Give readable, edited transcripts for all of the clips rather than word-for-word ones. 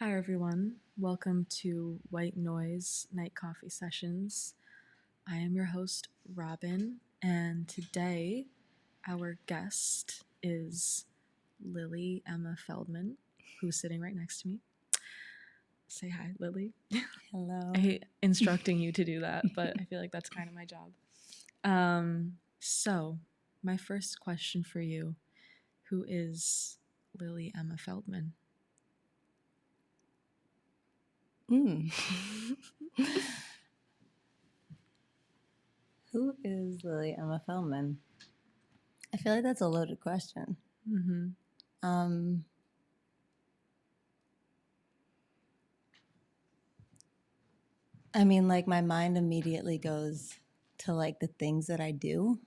Hi, everyone. Welcome to White Noise Night Coffee Sessions. I am your host, Robin, and today our guest is Lily Emma Feldman, who's sitting right next to me. Say hi, Lily. Hello. I hate instructing you to do that, but I feel like that's kind of my job. So, my first question for you, who is Lily Emma Feldman? Who is Lily Emma Feldman? I feel like that's a loaded question. Mm-hmm. I mean, like, my mind immediately goes to, like, the things that I do,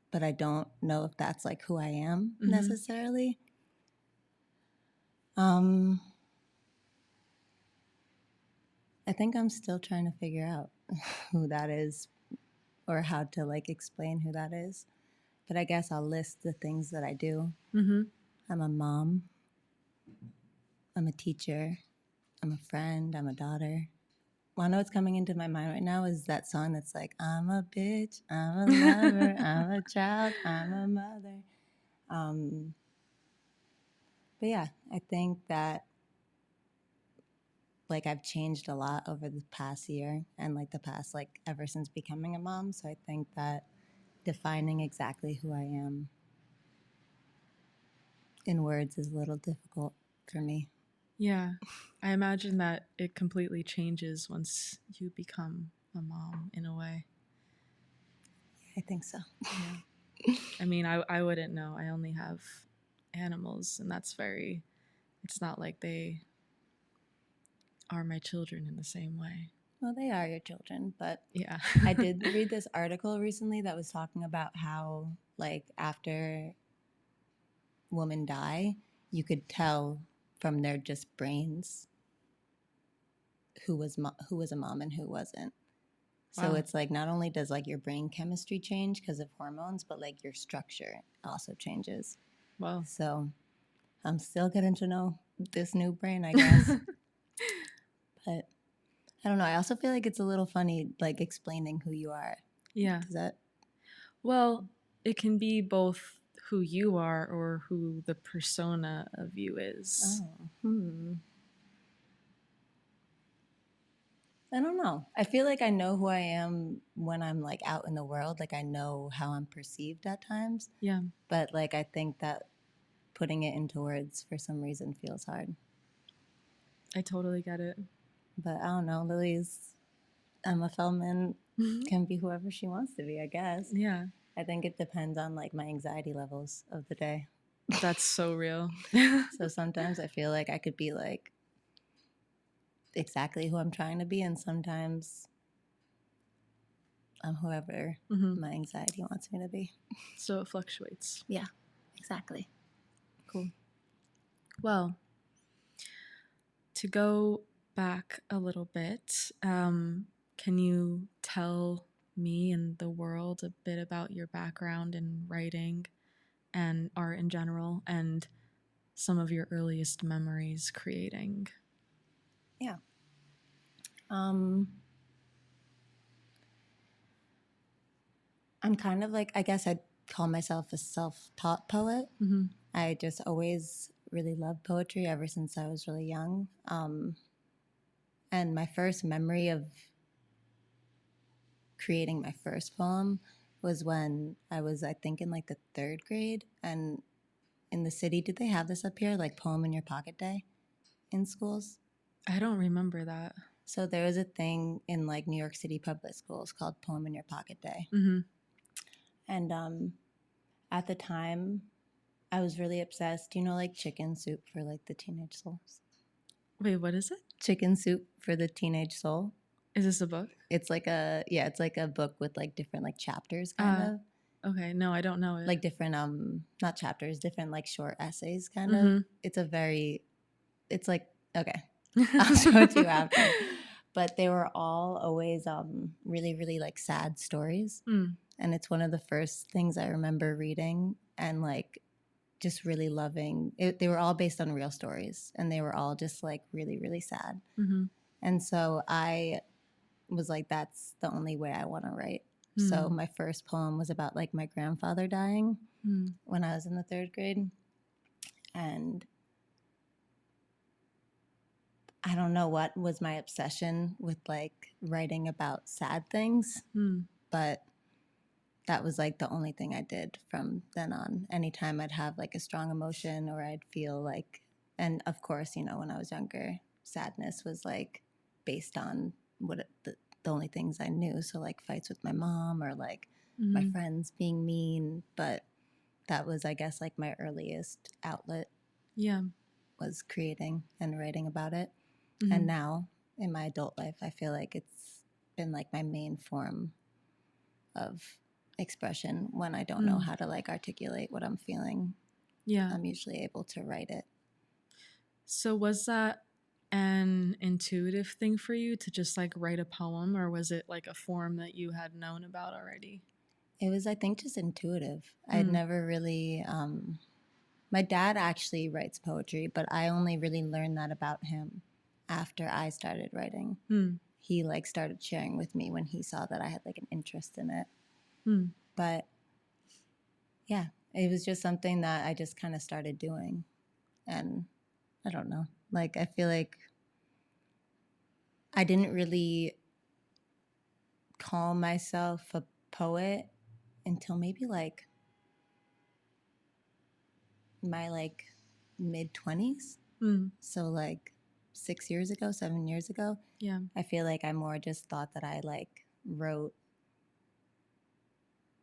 but I don't know if that's, like, who I am necessarily. I think I'm still trying to figure out who that is or how to, like, explain who that is. But I guess I'll list the things that I do. Mm-hmm. I'm a mom. I'm a teacher. I'm a friend. I'm a daughter. Want to know what's coming into my mind right now is that song that's like, I'm a bitch, I'm a lover, I'm a child, I'm a mother. But yeah, I think that like I've changed a lot over the past year and like the past like ever since becoming a mom. So I think that defining exactly who I am in words is a little difficult for me. Yeah, I imagine that it completely changes once you become a mom in a way. I think so. Yeah. I mean, I wouldn't know. I only have animals, and it's not like they are my children in the same way. Well, they are your children, but Yeah. I did read this article recently that was talking about how, like, after women die, you could tell from their just brains who was a mom and who wasn't. So Wow. it's like not only does like your brain chemistry change because of hormones, but like your structure also changes. Wow. So I'm still getting to know this new brain, I guess. But I don't know. I also feel like it's a little funny, like explaining who you are. Yeah. Does that? Well, it can be both who you are or who the persona of you is. Oh, I don't know. I feel like I know who I am when I'm like out in the world. Like I know how I'm perceived at times. Yeah. But like I think that putting it into words for some reason feels hard. I totally get it. But I don't know. Lily's Emma Feldman can be whoever she wants to be, I guess. Yeah. I think it depends on like my anxiety levels of the day. That's so real. So sometimes I feel like I could be like exactly who I'm trying to be, and sometimes I'm whoever my anxiety wants me to be. So it fluctuates. Yeah, exactly. Cool. Well, to go back a little bit, can you tell me and the world a bit about your background in writing and art in general and some of your earliest memories creating? Yeah. I'm kind of like, I guess I'd call myself a self-taught poet. Mm-hmm. I just always really loved poetry ever since I was really young. And my first memory of creating my first poem was when I was, I think, in like the third grade. And in the city, did they have this up here, like Poem in Your Pocket Day in schools? I don't remember that. So there was a thing in like New York City public schools called Poem in Your Pocket Day. Mm-hmm. And at the time, I was really obsessed. You know, like chicken soup for like the teenage souls? Wait, what is it? Chicken soup for the teenage soul. Is this a book? It's like it's like a book with like different like chapters kind of. Okay, no, I don't know it. Like different not chapters, different like short essays kind Mm-hmm. of. It's like, okay. I'll show it to you after. But they were all always really, really like sad stories. Mm. And it's one of the first things I remember reading and like just really loving it. They were all based on real stories, and they were all just like really, really sad. Mm-hmm. And so I was like, that's the only way I want to write. So my first poem was about like my grandfather dying when I was in the 3rd grade. And I don't know what was my obsession with like writing about sad things, but that was like the only thing I did from then on. Anytime I'd have like a strong emotion or I'd feel like, and of course, you know, when I was younger, sadness was like based on the only things I knew. So like fights with my mom or like my friends being mean. But that was, I guess, like my earliest outlet. Yeah. Was creating and writing about it. And now in my adult life, I feel like it's been like my main form of expression when I don't know how to like articulate what I'm feeling. Yeah. I'm usually able to write it. So was that an intuitive thing for you to just like write a poem, or was it like a form that you had known about already? It was, I think, just intuitive. I'd never really, my dad actually writes poetry, but I only really learned that about him after I started writing. He like started sharing with me when he saw that I had like an interest in it. But yeah, it was just something that I just kind of started doing. And I don't know, like I feel like I didn't really call myself a poet until maybe like my like mid 20s. So like 6 years ago, 7 years ago. Yeah. I feel like I more just thought that I like wrote,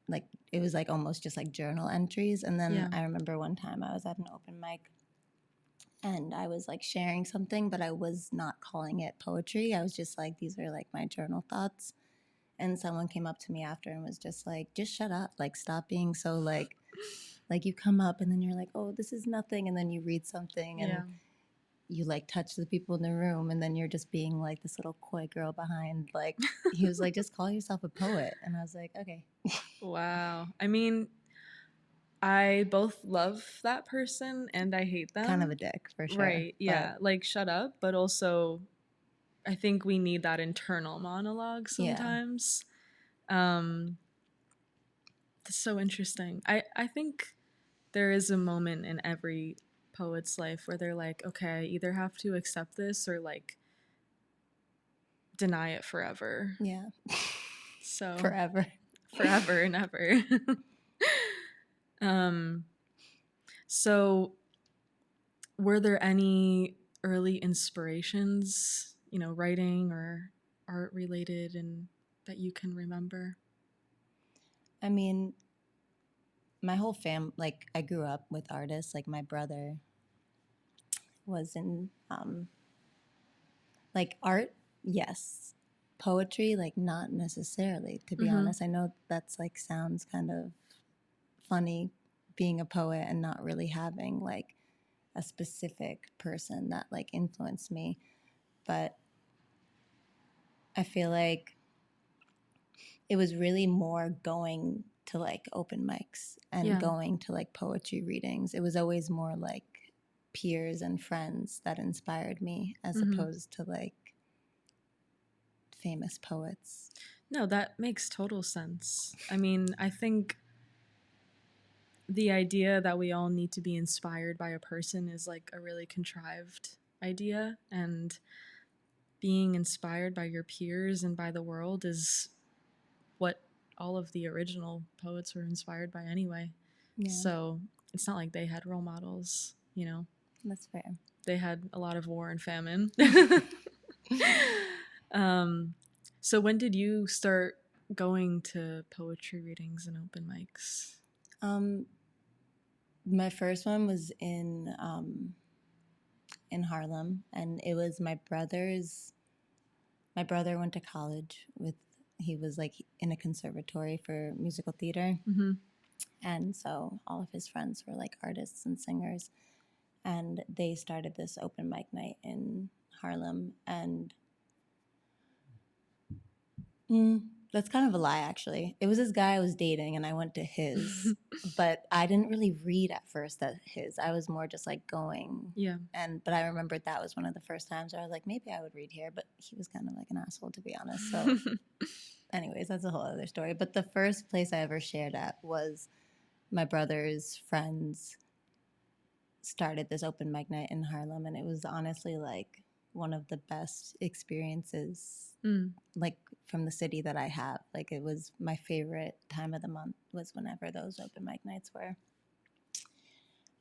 like it was like almost just like journal entries. And then I remember one time I was at an open mic and I was like sharing something, but I was not calling it poetry. I was just like, these are like my journal thoughts. And someone came up to me after and was just like, just shut up, like stop being so like you come up and then you're like, oh, this is nothing, and then you read something and you like touch the people in the room and then you're just being like this little coy girl behind. Like he was like, just call yourself a poet. And I was like, okay. Wow. I mean, I both love that person and I hate them. Kind of a dick for sure. Right. Yeah. But, like shut up, but also I think we need that internal monologue sometimes. That's so interesting. I think there is a moment in every poet's life where they're like, okay, I either have to accept this or like deny it forever. Yeah. So forever and ever. So were there any early inspirations, you know, writing or art related and that you can remember? I mean, my whole fam, like I grew up with artists. Like my brother was in like art, yes. Poetry, like not necessarily, to be honest. I know that's like sounds kind of funny being a poet and not really having like a specific person that like influenced me. But I feel like it was really more going to like open mics and going to like poetry readings. It was always more like peers and friends that inspired me as opposed to like famous poets. No, that makes total sense. I mean, I think the idea that we all need to be inspired by a person is like a really contrived idea, and being inspired by your peers and by the world is what all of the original poets were inspired by anyway. Yeah. So it's not like they had role models, you know. That's fair. They had a lot of war and famine. So when did you start going to poetry readings and open mics? My first one was in Harlem, and it was my brother's. My brother went to college with. He was like in a conservatory for musical theater, and so all of his friends were like artists and singers, and they started this open mic night in Harlem, and That's kind of a lie, actually. It was this guy I was dating, and I went to his, but I didn't really read at first at his. I was more just like going. Yeah. But I remembered that was one of the first times where I was like, maybe I would read here, but he was kind of like an asshole, to be honest. So, anyways, that's a whole other story. But the first place I ever shared at was my brother's friends started this open mic night in Harlem, and it was honestly like one of the best experiences like from the city that I have. Like, it was my favorite time of the month was whenever those open mic nights were.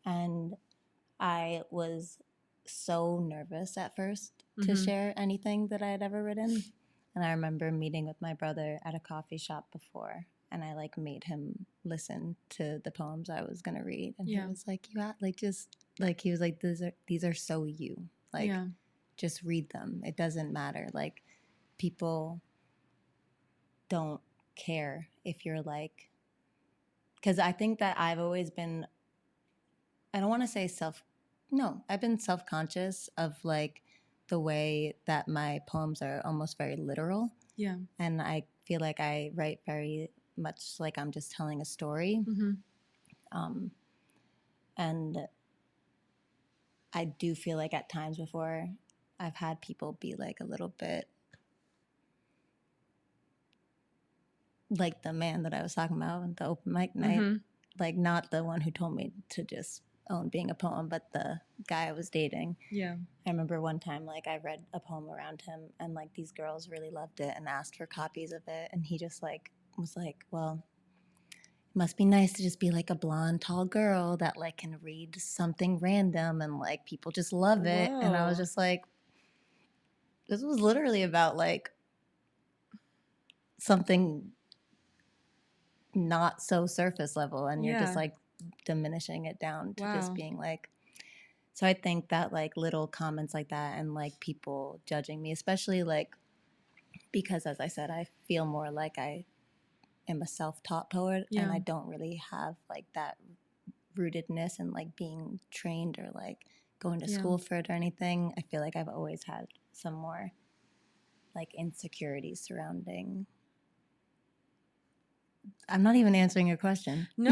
And I was so nervous at first to share anything that I had ever written. And I remember meeting with my brother at a coffee shop before, and I like made him listen to the poems I was gonna read, and he was like, "You have like just like," he was like, "These are so you, like just read them. It doesn't matter. Like, people don't care if you're like," because I think that I've always been, I don't want to say I've been self-conscious of like the way that my poems are almost very literal. Yeah. And I feel like I write very much like I'm just telling a story. And I do feel like at times before I've had people be like a little bit like the man that I was talking about at the open mic night, like not the one who told me to just own being a poem, but the guy I was dating. Yeah. I remember one time, like, I read a poem around him, and like these girls really loved it and asked for copies of it, and he just like was like, well, it must be nice to just be like a blonde tall girl that like can read something random and like people just love it. Whoa. And I was just like, this was literally about like something not so surface level, and you're just like diminishing it down to just being like. So I think that like little comments like that and like people judging me, especially like because, as I said, I feel more like I am a self-taught poet, and I don't really have like that rootedness and like being trained or like going to school for it or anything. I feel like I've always had some more like insecurities surrounding. I'm not even answering your question. No,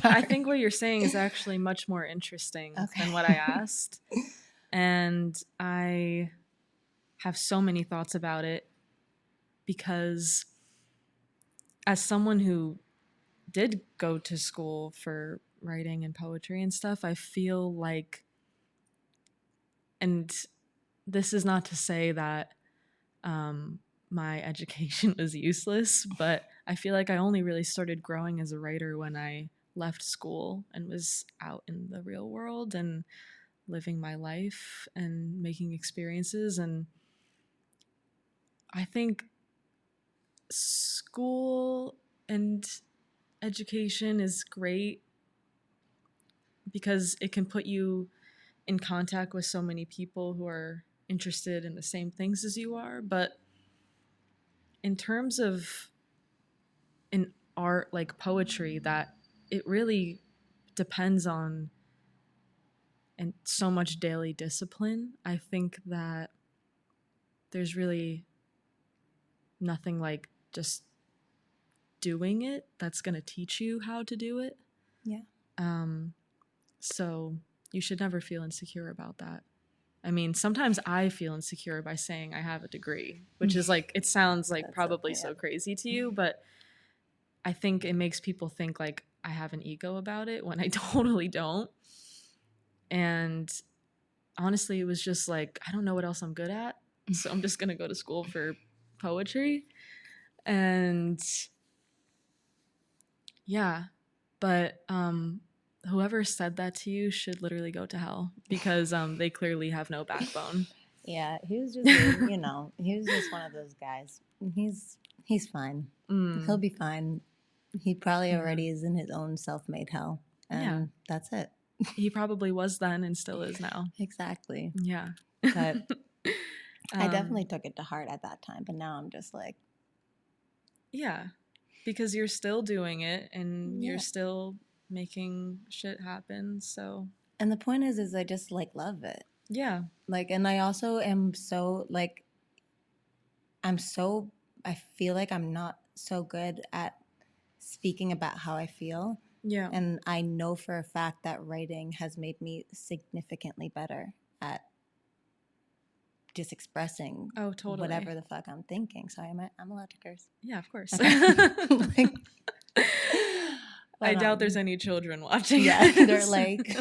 I think what you're saying is actually much more interesting than what I asked. And I have so many thoughts about it because as someone who did go to school for writing and poetry and stuff, I feel like, and this is not to say that my education was useless, but I feel like I only really started growing as a writer when I left school and was out in the real world and living my life and making experiences. And I think school and education is great because it can put you in contact with so many people who are interested in the same things as you are. But in terms of an art like poetry, that it really depends on and so much daily discipline. I think that there's really nothing like just doing it that's going to teach you how to do it. Yeah. So you should never feel insecure about that. I mean, sometimes I feel insecure by saying I have a degree, which is like, it sounds like probably so crazy to you, but I think it makes people think like I have an ego about it when I totally don't. And honestly, it was just like, I don't know what else I'm good at, so I'm just going to go to school for poetry. And yeah, but whoever said that to you should literally go to hell because they clearly have no backbone. Yeah, he was just, he was just one of those guys. He's fine. He'll be fine. He probably already is in his own self-made hell, and that's it. He probably was then and still is now. Exactly. Yeah. But I definitely took it to heart at that time, but now I'm just like, yeah, because you're still doing it and you're still making shit happen. So, and the point is I just like love it. Yeah. Like, and I also am so like, I'm so I feel like I'm not so good at speaking about how I feel. Yeah. And I know for a fact that writing has made me significantly better at just expressing Oh, totally. whatever the fuck I'm thinking. Sorry, I'm allowed to curse. Yeah, of course. Okay. I But, doubt there's any children watching. Yeah, this. they're like,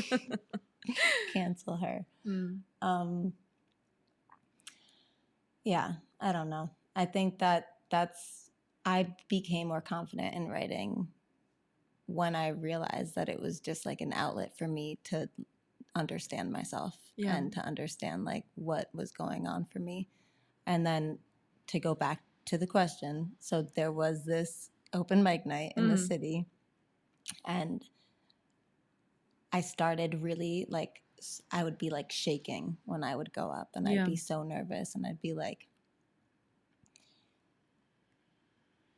cancel her. Mm. Yeah, I don't know. I think I became more confident in writing when I realized that it was just like an outlet for me to understand myself Yeah. and to understand like what was going on for me. And then to go back to the question, so there was this open mic night in the city, and I started really like, I would be like shaking when I would go up, and Yeah. I'd be so nervous, and I'd be like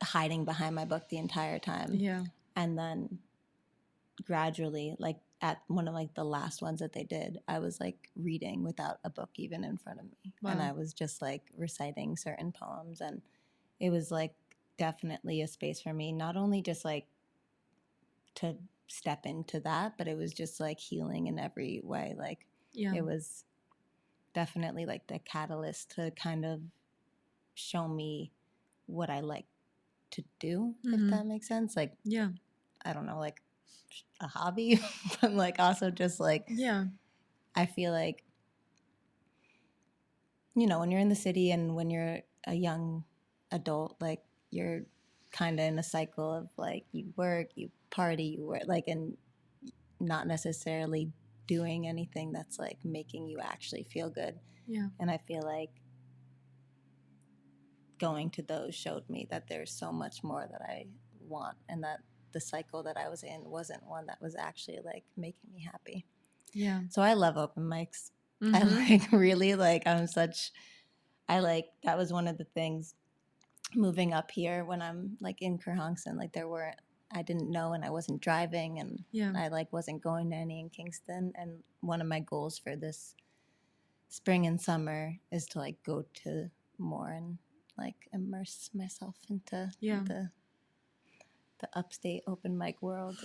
hiding behind my book the entire time. Yeah. And then gradually, like at one of like the last ones that they did, I was like reading without a book even in front of me. Wow. And I was just like reciting certain poems, and it was like definitely a space for me, not only just like to step into that, but it was just like healing in every way. Like Yeah. it was definitely like the catalyst to kind of show me what I like to do, if that makes sense. Like, Yeah. I don't know, like a hobby, but like also just like, Yeah. I feel like, you know, when you're in the city and when you're a young adult, like you're kind of in a cycle of like you work, you party, you work, like, and not necessarily doing anything that's like making you actually feel good. Yeah. And I feel like going to those showed me that there's so much more that I want, and that the cycle that I was in wasn't one that was actually like making me happy. Yeah. So I love open mics. I like really like, that was one of the things moving up here when I'm like in Kerhonkson, like I didn't know, and I wasn't driving, and Yeah. I like wasn't going to any in Kingston. And one of my goals for this spring and summer is to like go to more and like immerse myself into the upstate open mic world.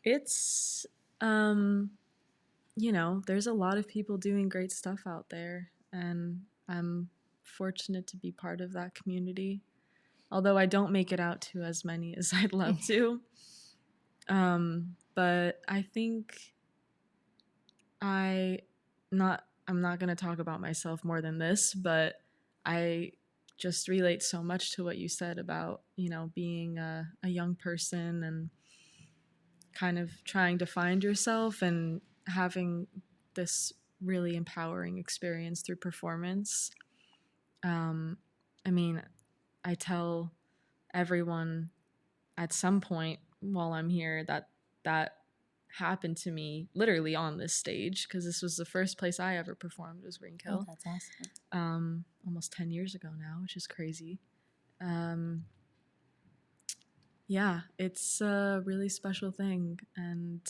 It's you know, there's a lot of people doing great stuff out there, and I'm fortunate to be part of that community, although I don't make it out to as many as I'd love to. But I think I'm not going to talk about myself more than this, but I just relate so much to what you said about, you know, being a young person and kind of trying to find yourself and having this really empowering experience through performance. I mean, I tell everyone at some point while I'm here that happened to me literally on this stage, because this was the first place I ever performed was Greenkill. Oh, that's awesome. Almost 10 years ago now, which is crazy. Yeah, it's a really special thing, and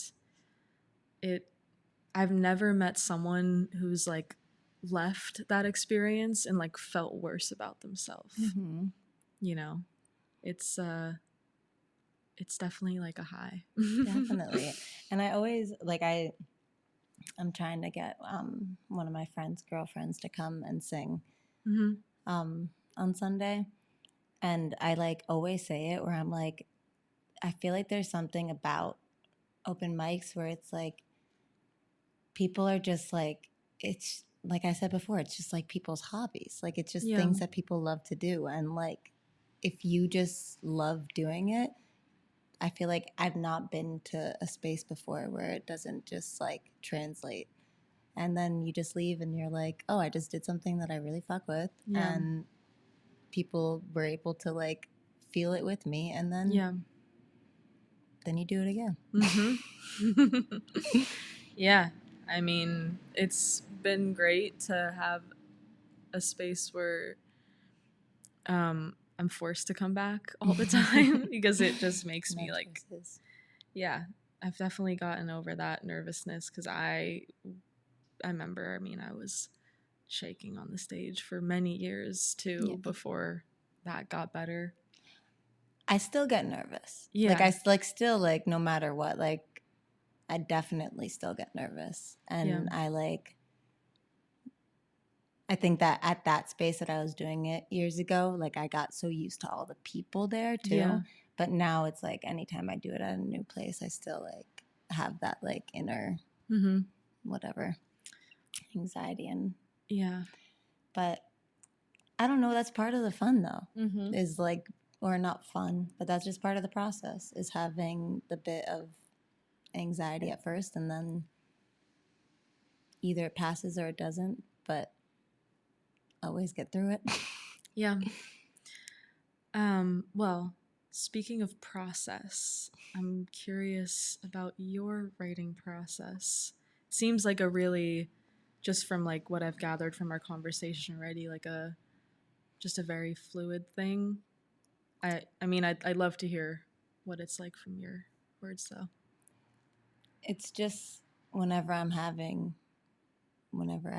I've never met someone who's like left that experience and like felt worse about themselves. Mm-hmm. You know, it's definitely like a high. Definitely. And I always like I'm trying to get one of my friends' girlfriends to come and sing on Sunday. And I like always say it where I'm like, I feel like there's something about open mics where it's like people are just like, it's like I said before, it's just like people's hobbies. Like it's just things that people love to do. And like if you just love doing it, I feel like I've not been to a space before where it doesn't just like translate. And then you just leave and you're like, oh, I just did something that I really fuck with. Yeah. And people were able to like feel it with me. And then then you do it again. Yeah. I mean, it's been great to have a space where I'm forced to come back all the time because it just makes me like, yeah, I've definitely gotten over that nervousness, because I remember, I mean, I was shaking on the stage for many years too, Yeah. before that got better. I still get nervous. Yeah. Like, I like still, like, no matter what, like, I definitely still get nervous. And I think that at that space that I was doing it years ago, like, I got so used to all the people there too. Yeah. But now it's like anytime I do it at a new place, I still like have that like inner whatever anxiety and but I don't know, that's part of the fun though. Is like, or not fun, but that's just part of the process, is having the bit of anxiety at first, and then either it passes or it doesn't, but always get through it. Yeah. Well, speaking of process, I'm curious about your writing process. It seems like a really, just from like what I've gathered from our conversation already, like just a very fluid thing. I mean, I'd love to hear what it's like from your words though. It's just whenever I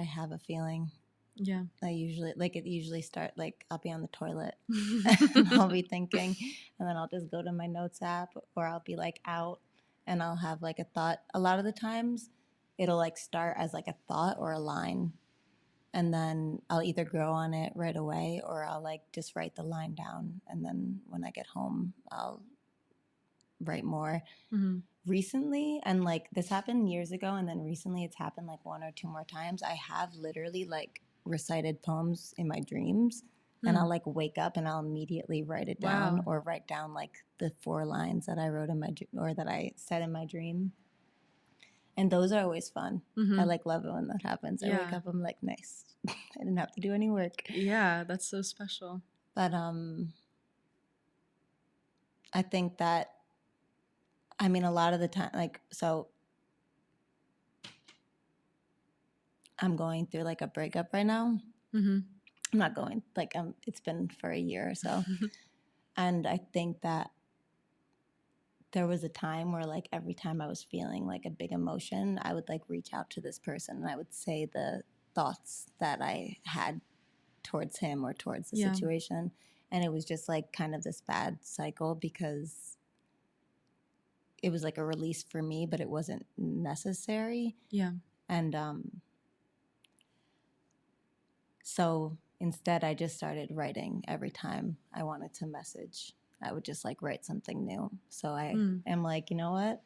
have a feeling. Yeah. I usually start, like, I'll be on the toilet and I'll be thinking, and then I'll just go to my notes app, or I'll be like out and I'll have like a thought. A lot of the times it'll like start as like a thought or a line, and then I'll either grow on it right away, or I'll like just write the line down, and then when I get home I'll write more. Recently, and like this happened years ago, and then recently it's happened like one or two more times, I have literally like recited poems in my dreams, and I'll like wake up and I'll immediately write it down. Wow. Or write down like the 4 lines that I wrote in my or that I said in my dream, and those are always fun. I like love it when that happens. I wake up, I'm like, nice. I didn't have to do any work. Yeah, that's so special. But I think that, I mean, a lot of the time, like, so I'm going through like a breakup right now. I'm not going, like, it's been for a year or so. And I think that there was a time where like every time I was feeling like a big emotion, I would like reach out to this person and I would say the thoughts that I had towards him or towards the situation. And it was just like kind of this bad cycle, because it was like a release for me, but it wasn't necessary. Yeah. And so instead I just started writing every time I wanted to message. I would just like write something new. So I am like, you know what?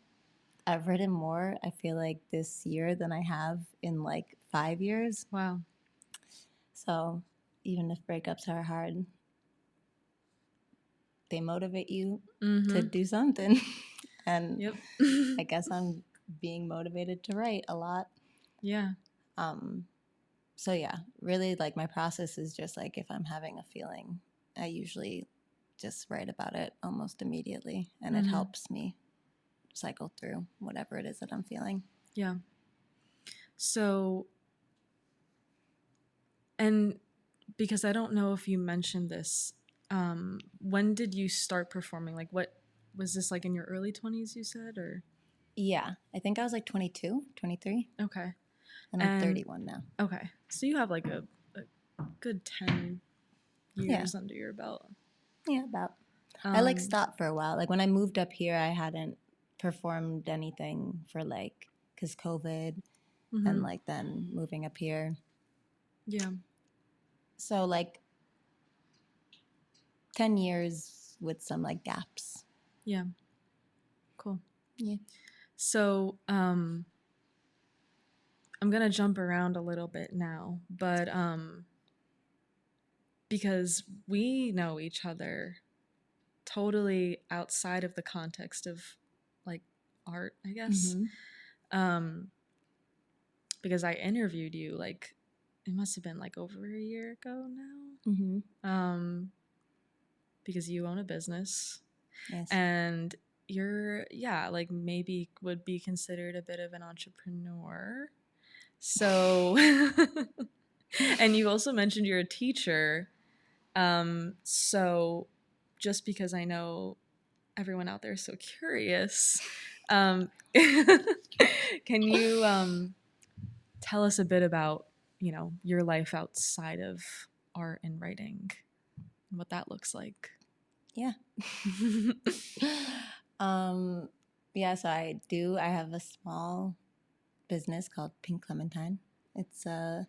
I've written more, I feel like, this year than I have in like 5 years. Wow. So even if breakups are hard, they motivate you to do something. And I guess I'm being motivated to write a lot. Yeah. So yeah, really like my process is just like, if I'm having a feeling, I usually just write about it almost immediately, and it helps me cycle through whatever it is that I'm feeling. Yeah. So, and because I don't know if you mentioned this, when did you start performing? Like, what was this, like in your early 20s, you said, or? Yeah, I think I was like 22, 23. Okay. And I'm 31 now. Okay. So you have like a good 10 years under your belt. Yeah, about. I like stopped for a while. Like when I moved up here, I hadn't performed anything for like, because COVID and like then moving up here. Yeah. So like 10 years with some like gaps. Yeah. Cool. Yeah. So I'm going to jump around a little bit now, but because we know each other totally outside of the context of like art, I guess. Because I interviewed you like, it must have been like over a year ago now. Because you own a business. Yes. And you're, like maybe would be considered a bit of an entrepreneur. So, and you also mentioned you're a teacher. So just because I know everyone out there is so curious, can you tell us a bit about you know, your life outside of art and writing and what that looks like. Yeah. Yeah, so I have a small business called Pink Clementine. It's a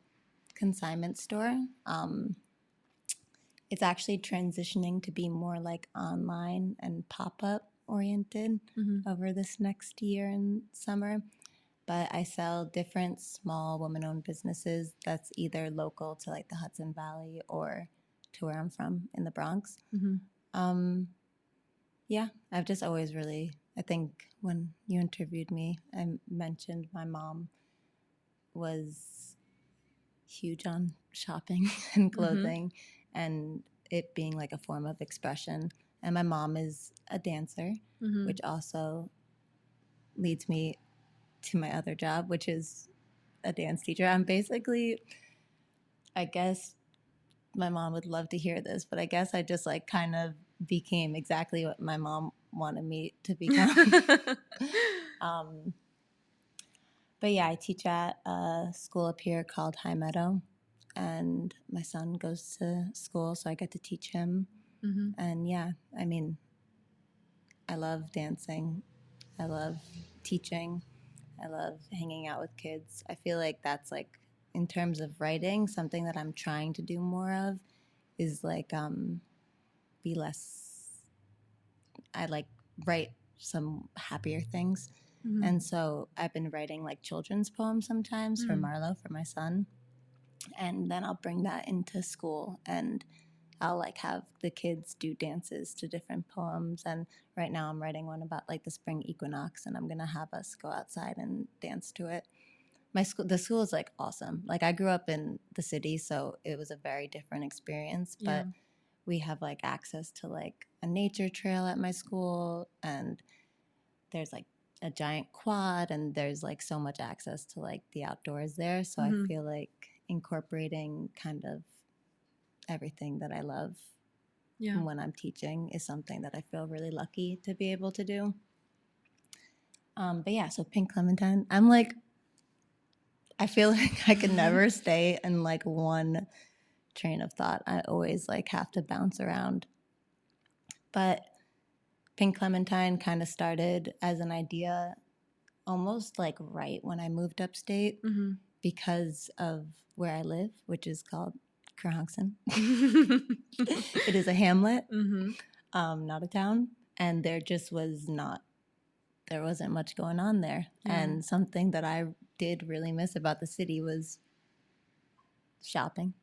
consignment store. It's actually transitioning to be more like online and pop-up oriented over this next year and summer. But I sell different small woman-owned businesses that's either local to like the Hudson Valley or to where I'm from in the Bronx. Yeah, I've just always really, I think when you interviewed me, I mentioned my mom was huge on shopping and clothing and it being like a form of expression. And my mom is a dancer, which also leads me to my other job, which is a dance teacher. I'm basically, I guess my mom would love to hear this, but I guess I just like kind of became exactly what my mom wanted me to become. But yeah, I teach at a school up here called High Meadow, and my son goes to school, so I get to teach him. And yeah, I mean, I love dancing, I love teaching, I love hanging out with kids. I feel like that's like, in terms of writing, something that I'm trying to do more of is like be less. I like write some happier things. And so I've been writing like children's poems sometimes for Marlo, for my son. And then I'll bring that into school and I'll like have the kids do dances to different poems. And right now I'm writing one about like the spring equinox and I'm going to have us go outside and dance to it. The school is like awesome. Like I grew up in the city, so it was a very different experience, but we have like access to like a nature trail at my school and there's like a giant quad and there's like so much access to like the outdoors there. So I feel like incorporating kind of everything that I love when I'm teaching is something that I feel really lucky to be able to do. But yeah, so Pink Clementine, I'm like, I feel like I could never stay in like one train of thought. I always like have to bounce around. But Pink Clementine kind of started as an idea almost like right when I moved upstate because of where I live, which is called Kerhonkson. It is a hamlet, not a town. And there just there wasn't much going on there. And something that I did really miss about the city was shopping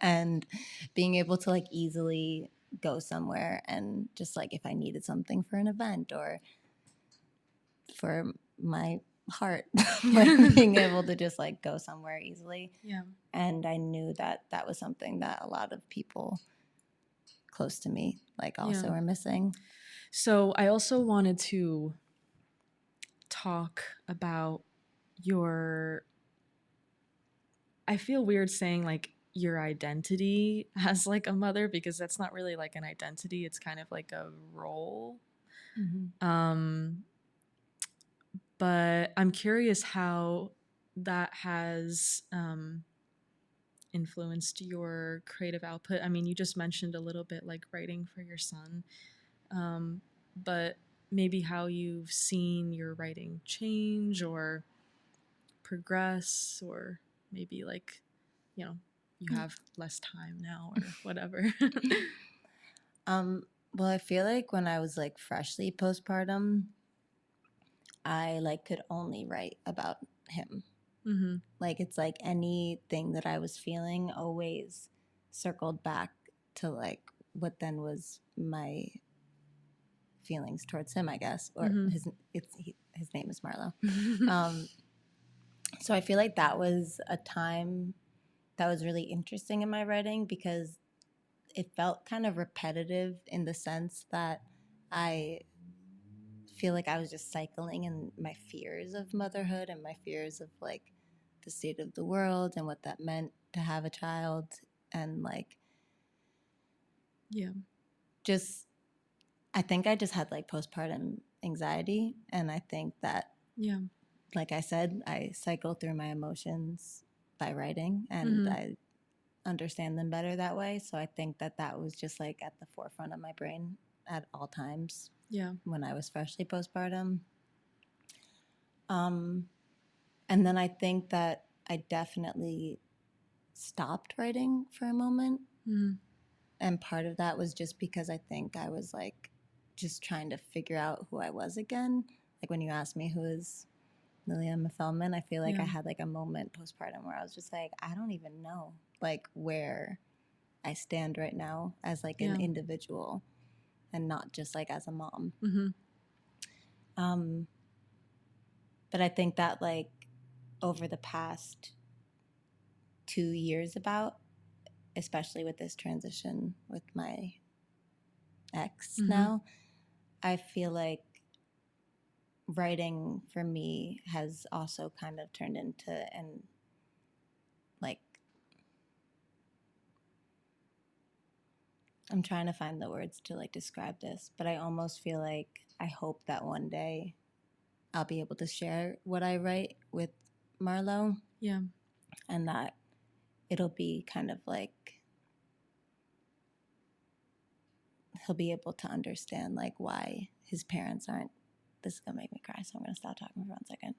and being able to like easily go somewhere and just like if I needed something for an event or for my heart, like being able to just like go somewhere easily. And I knew that that was something that a lot of people close to me like also were missing. So I also wanted to talk about I feel weird saying like your identity as like a mother because that's not really like an identity. It's kind of like a role. But I'm curious how that has influenced your creative output. I mean, you just mentioned a little bit like writing for your son, but maybe how you've seen your writing change or progress, or maybe like, you know, you have less time now or whatever. Well, I feel like when I was like freshly postpartum, I like could only write about him. Like it's like anything that I was feeling always circled back to like what then was my feelings towards him, I guess, or his name is Marlo. So I feel like that was a time that was really interesting in my writing because it felt kind of repetitive in the sense that I feel like I was just cycling in my fears of motherhood and my fears of like the state of the world and what that meant to have a child and like just I think I just had like postpartum anxiety and I think that like I said I cycle through my emotions by writing, and I understand them better that way. So I think that was just like at the forefront of my brain at all times. Yeah. When I was freshly postpartum. And then I think that I definitely stopped writing for a moment. And part of that was just because I think I was like just trying to figure out who I was again. Like when you asked me who is Lily Emma Feldman, I feel like I had like a moment postpartum where I was just like, I don't even know like where I stand right now as like an individual and not just like as a mom. But I think that like over the past 2 years especially with this transition with my ex now, I feel like writing for me has also kind of turned into and like I'm trying to find the words to like describe this, but I almost feel like I hope that one day I'll be able to share what I write with Marlo. Yeah. And that it'll be kind of like he'll be able to understand like why his parents aren't. This is gonna make me cry, so I'm gonna stop talking for 1 second.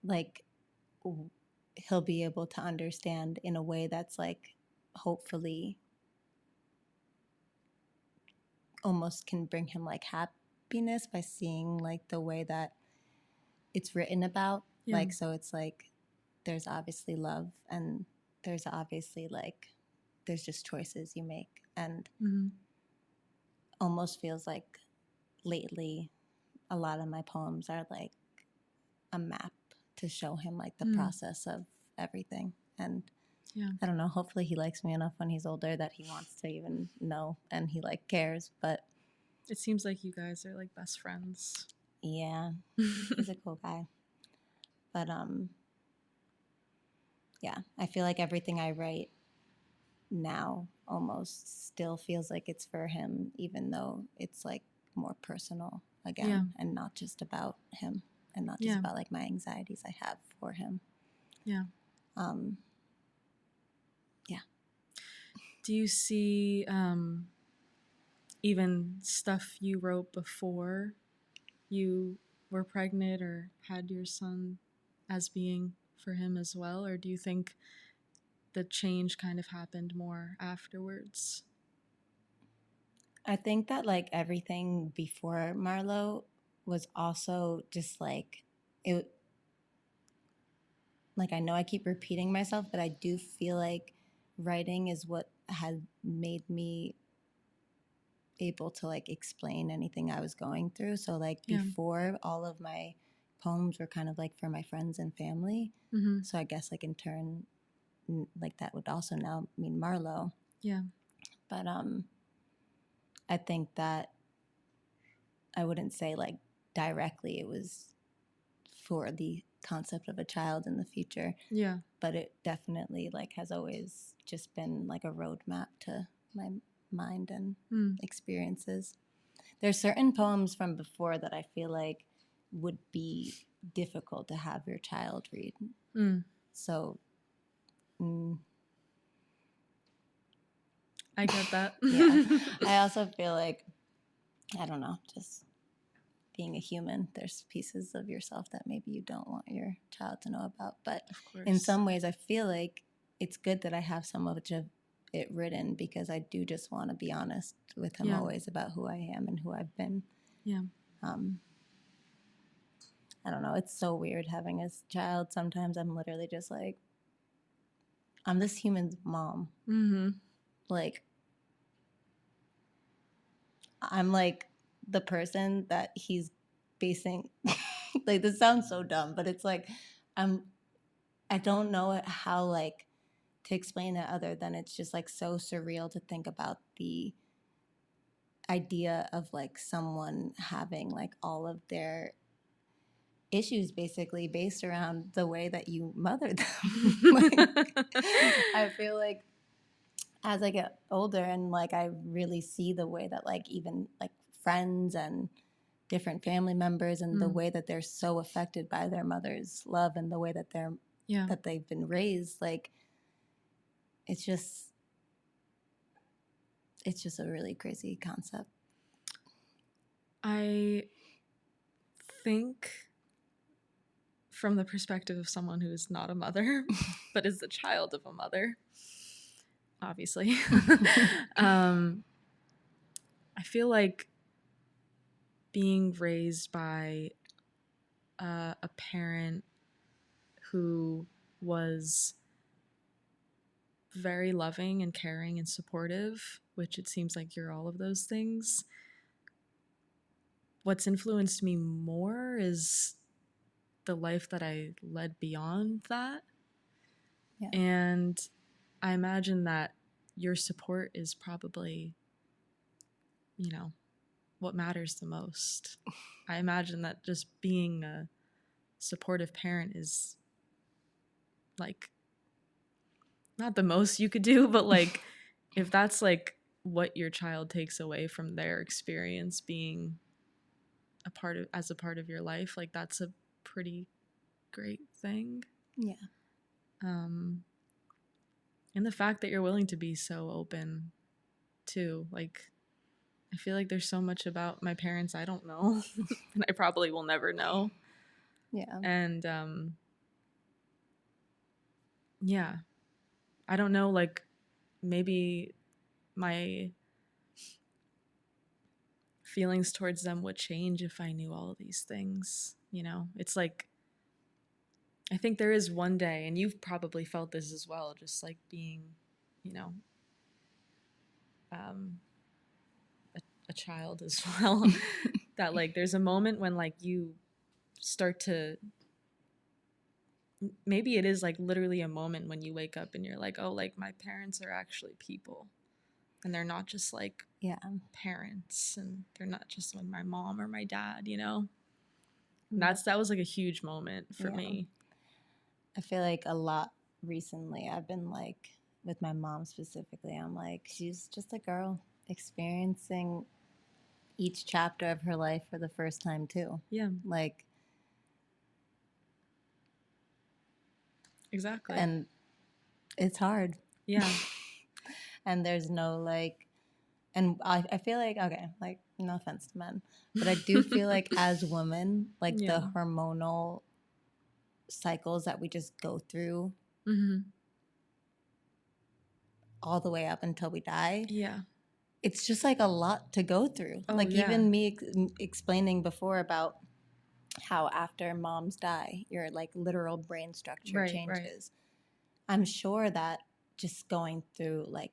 Like he'll be able to understand in a way that's like hopefully almost can bring him like happiness by seeing like the way that it's written about. Like so it's like there's obviously love and there's obviously like there's just choices you make, and almost feels like lately a lot of my poems are like a map to show him like the process of everything. And I don't know, hopefully he likes me enough when he's older that he wants to even know and he like cares. But it seems like you guys are like best friends. Yeah, he's a cool guy. But yeah, I feel like everything I write now almost still feels like it's for him, even though it's like more personal again and not just about him and not just about like my anxieties I have for him. Yeah. Yeah. Do you see even stuff you wrote before you were pregnant or had your son as being for him as well? Or do you think the change kind of happened more afterwards? I think that like everything before Marlo was also just like it. Like I know I keep repeating myself, but I do feel like writing is what had made me able to like explain anything I was going through. So like before, all of my poems were kind of like for my friends and family. So I guess like in turn, like that would also now mean Marlo. Yeah. But I think that I wouldn't say like directly it was for the concept of a child in the future. Yeah. But it definitely like has always just been like a roadmap to my mind and experiences. There's certain poems from before that I feel like would be difficult to have your child read. So I get that. Yeah. I also feel like, I don't know, just being a human, there's pieces of yourself that maybe you don't want your child to know about. But in some ways, I feel like it's good that I have so much of it written because I do just want to be honest with him always about who I am and who I've been. Yeah. I don't know. It's so weird having a child. Sometimes I'm literally just like, I'm this human's mom. Like, I'm like the person that he's basing. Like, this sounds so dumb, but it's like, I don't know how like to explain it other than it's just like so surreal to think about the idea of like someone having like all of their issues basically based around the way that you mother them. Like, I feel like as I get older and like I really see the way that like even like friends and different family members and the way that they're so affected by their mother's love and the way that they've been raised. Like, it's just a really crazy concept. I think from the perspective of someone who is not a mother, but is the child of a mother, obviously, I feel like being raised by a parent who was very loving and caring and supportive, which it seems like you're all of those things. What's influenced me more is the life that I led beyond that. Yeah. And I imagine that your support is probably, what matters the most. I imagine that just being a supportive parent is like not the most you could do, but like if that's like what your child takes away from their experience being a part of your life, like that's a pretty great thing. Yeah. And the fact that you're willing to be so open too, like I feel like there's so much about my parents I don't know and I probably will never know. Yeah. And yeah, I don't know, like maybe my feelings towards them would change if I knew all of these things. It's like I think there is one day, and you've probably felt this as well, just like being, a child as well, that like there's a moment when like you start to, maybe it is like literally a moment when you wake up and you're like, oh, like my parents are actually people. And they're not just like parents, and they're not just like my mom or my dad, That was like a huge moment for me. I feel like a lot recently I've been like, with my mom specifically, I'm like, she's just a girl experiencing each chapter of her life for the first time too. Yeah. Like, exactly. And it's hard. Yeah. And there's no like, and I feel like, okay, like no offense to men, but I do feel like as women, like the hormonal cycles that we just go through all the way up until we die. Yeah. It's just like a lot to go through. Oh, like even me explaining before about how after moms die, your like literal brain structure changes. Right. I'm sure that just going through like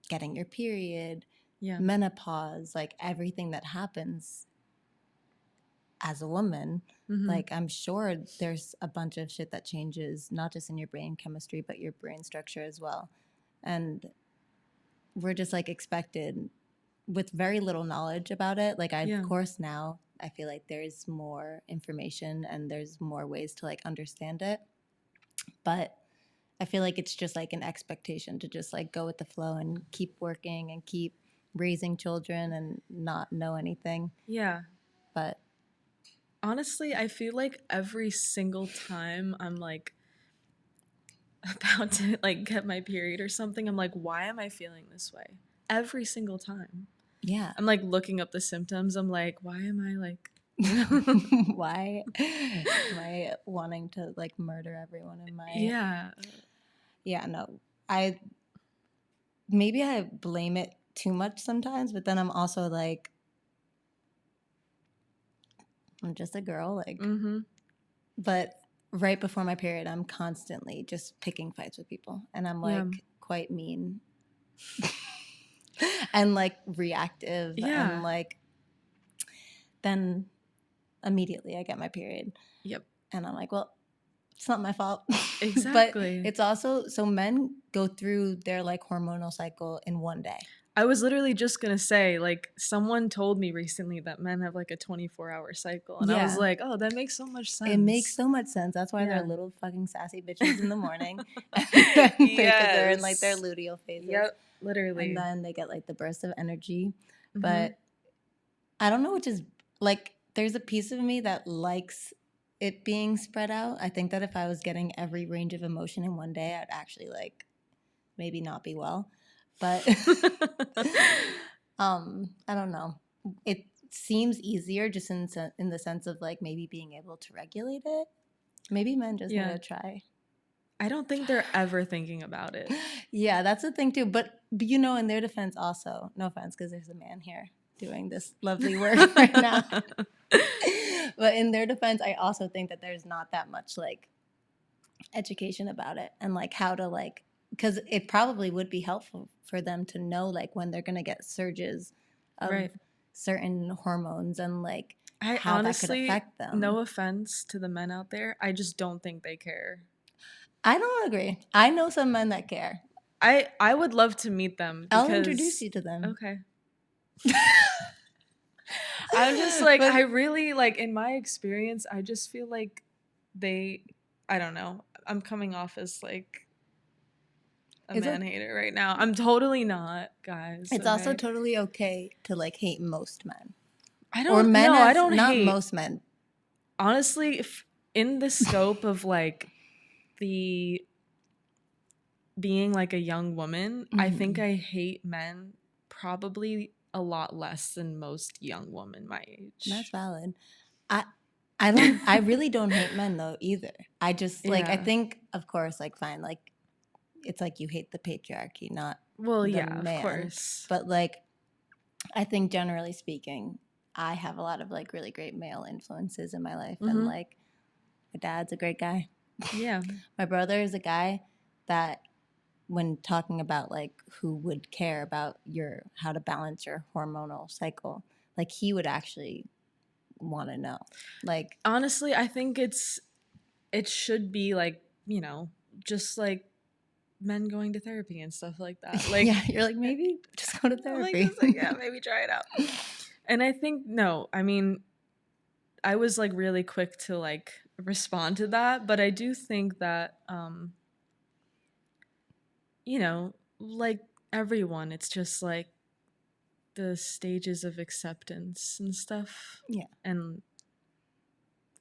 getting your period, menopause, like everything that happens as a woman, like I'm sure there's a bunch of shit that changes, not just in your brain chemistry, but your brain structure as well. And we're just like expected with very little knowledge about it. Like of course now I feel like there's more information and there's more ways to like understand it. But I feel like it's just like an expectation to just like go with the flow and keep working and keep raising children and not know anything. Yeah. But honestly, I feel like every single time I'm like about to like get my period or something, I'm like, why am I feeling this way? Every single time. Yeah. I'm like looking up the symptoms. I'm like, why am I like why am I wanting to like murder everyone in my no, maybe I blame it too much sometimes, but then I'm also like, I'm just a girl, like but right before my period I'm constantly just picking fights with people and I'm like quite mean and like reactive and like then immediately I get my period. Yep. And I'm like, well, it's not my fault. Exactly. But it's also, so men go through their like hormonal cycle in one day. I was literally just going to say, like, someone told me recently that men have like a 24-hour cycle. And I was like, oh, that makes so much sense. It makes so much sense. That's why they're little fucking sassy bitches in the morning. Because they're in like their luteal phases. Yep, literally. And then they get like the burst of energy. But I don't know which is like there's a piece of me that likes it being spread out. I think that if I was getting every range of emotion in one day, I'd actually like maybe not be well. But I don't know. It seems easier just in the sense of like maybe being able to regulate it. Maybe men just need to try. I don't think they're ever thinking about it. Yeah, that's the thing too. But you know, in their defense also, no offense because there's a man here doing this lovely work right now. But in their defense, I also think that there's not that much like education about it and like how to like, because it probably would be helpful for them to know like when they're going to get surges of certain hormones and like how honestly, that could affect them. No offense to the men out there, I just don't think they care. I don't agree. I know some men that care. I would love to meet them. I'll introduce you to them. Okay. I'm just like, I really like, in my experience, I just feel like I don't know. I'm coming off as like a man hater right now. I'm totally not, guys. It's also totally okay to like hate most men. I don't know. I don't not hate most men. Honestly, if in the scope of like the being like a young woman, I think I hate men probably a lot less than most young women my age. That's valid. I really don't hate men though either. I just like I think of course like fine like it's like you hate the patriarchy, not the man. Of course. But like I think generally speaking, I have a lot of like really great male influences in my life and like my dad's a great guy. Yeah. My brother is a guy that when talking about like who would care about how to balance your hormonal cycle, like he would actually want to know. Like honestly, I think it should be like, you know, just like men going to therapy and stuff like that. Like yeah, you're like maybe just go to therapy. Like, yeah, maybe try it out. And I think I mean I was like really quick to like respond to that, but I do think that you know, like everyone, it's just like the stages of acceptance and stuff. Yeah. And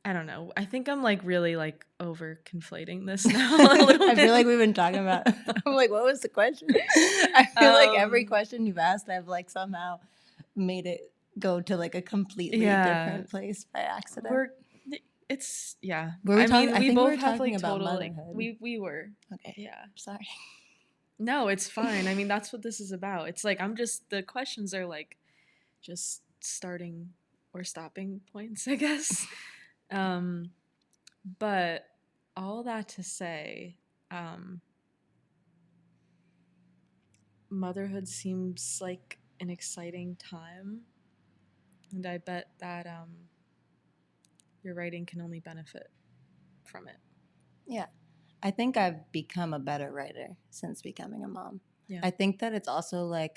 I don't know. I think I'm like really like over conflating this now a little bit. I feel like we've been talking about I'm like, what was the question? I feel like every question you've asked, I've like somehow made it go to like a completely different place by accident. Were we both have like about totally motherhood. We were. Okay. Yeah. Sorry. No, it's fine. I mean, that's what this is about. It's like the questions are like just starting or stopping points, I guess. But all that to say, motherhood seems like an exciting time, and I bet that your writing can only benefit from it. Yeah. I think I've become a better writer since becoming a mom. Yeah. I think that it's also like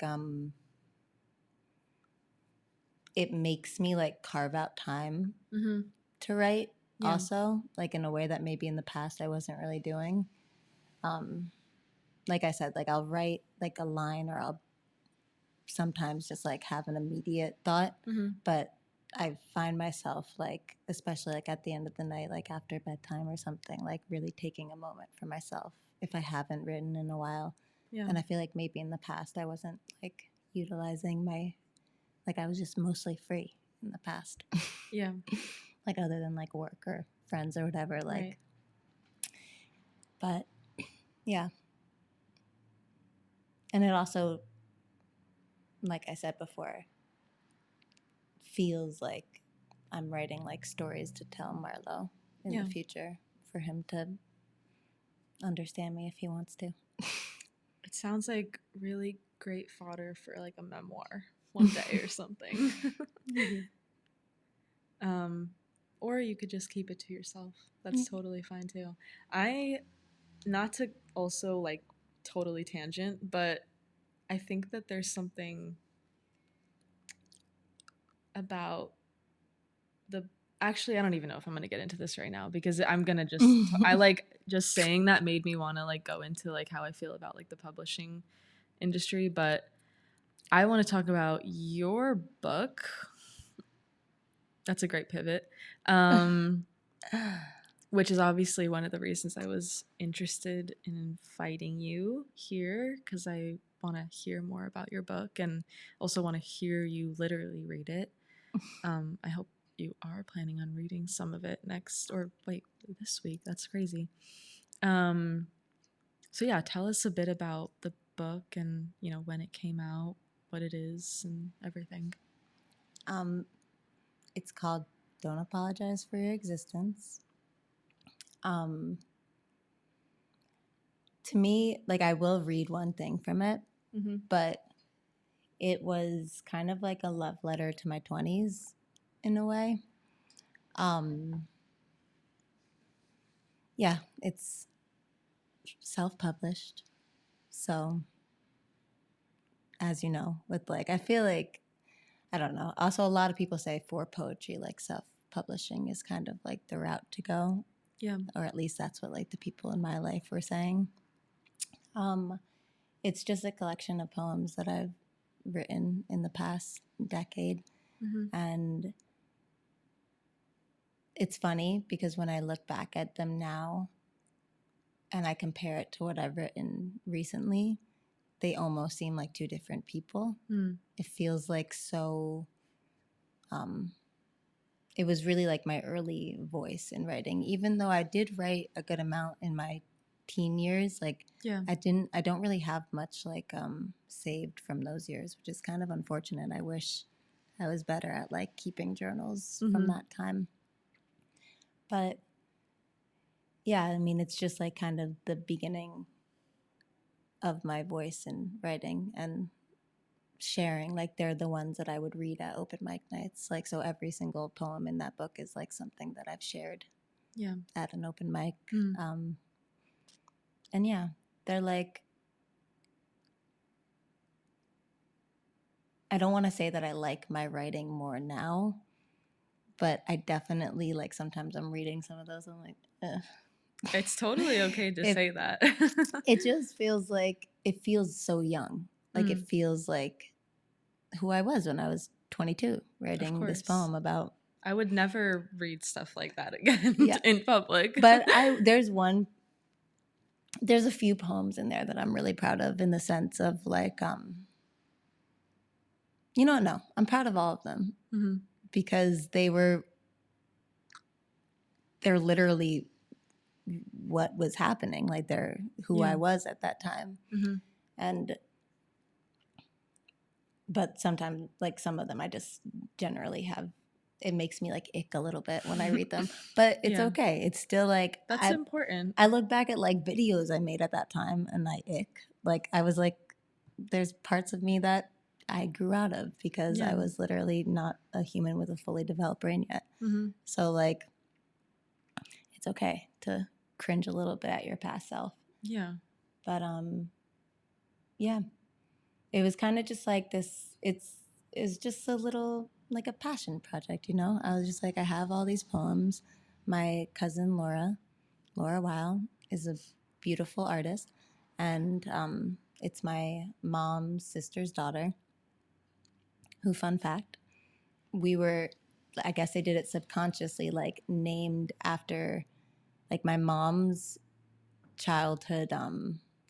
it makes me like carve out time to write also, like in a way that maybe in the past I wasn't really doing. Like I said, like I'll write like a line or I'll sometimes just like have an immediate thought, but I find myself like, especially like at the end of the night, like after bedtime or something, like really taking a moment for myself if I haven't written in a while. Yeah. And I feel like maybe in the past I wasn't like utilizing like I was just mostly free in the past. Yeah. Like other than like work or friends or whatever, like. Right. But yeah. And it also, like I said before, feels like I'm writing like stories to tell Marlo in the future for him to understand me if he wants to. It sounds like really great fodder for like a memoir one day or something. Or you could just keep it to yourself. That's totally fine too. Not to also like totally tangent, but I think that there's something about actually I don't even know if I'm going to get into this right now because I'm going to just I like just saying that made me want to like go into like how I feel about like the publishing industry, but I want to talk about your book. That's a great pivot. Um, which is obviously one of the reasons I was interested in inviting you here, because I want to hear more about your book and also want to hear you literally read it. I hope you are planning on reading some of it next, or wait, this week. That's crazy. So yeah, tell us a bit about the book and, when it came out, what it is, and everything. It's called Don't Apologize for Your Existence. To me, like, I will read one thing from it, but it was kind of like a love letter to my 20s in a way. Yeah, it's self-published. So, as you know, with like, I feel like, I don't know. Also, a lot of people say for poetry, like self-publishing is kind of like the route to go. Yeah. Or at least that's what like the people in my life were saying. It's just a collection of poems that I've written in the past decade. And it's funny because when I look back at them now and I compare it to what I've written recently, they almost seem like two different people. It feels like so, it was really like my early voice in writing, even though I did write a good amount in my teen years. Like, I don't really have much like saved from those years, which is kind of unfortunate. I wish I was better at like keeping journals from that time. But yeah, I mean, it's just like kind of the beginning of my voice in writing and sharing. Like, they're the ones that I would read at open mic nights. Like, so every single poem in that book is like something that I've shared at an open mic. And yeah, they're like, I don't want to say that I like my writing more now, but I definitely, like, sometimes I'm reading some of those, I'm like, ugh. It's totally okay to say that. It just feels like, it feels so young. Like, it feels like who I was when I was 22 writing this poem about. I would never read stuff like that again in public. But there's a few poems in there that I'm really proud of, in the sense of like, you know what? No, I'm proud of all of them because they're literally what was happening. Like, they're who I was at that time. But sometimes, like, some of them I just generally have, it makes me like ick a little bit when I read them, but it's okay. It's still like, that's important. I look back at like videos I made at that time and I ick. Like, I was like, there's parts of me that I grew out of because I was literally not a human with a fully developed brain yet. So like, it's okay to cringe a little bit at your past self. Yeah. But yeah, it was kind of just like this. It's just a little, like, a passion project, you know? I was just like, I have all these poems. My cousin Laura Weil is a beautiful artist, and it's my mom's sister's daughter, who, fun fact, we were, I guess they did it subconsciously, like, named after, like, my mom's childhood,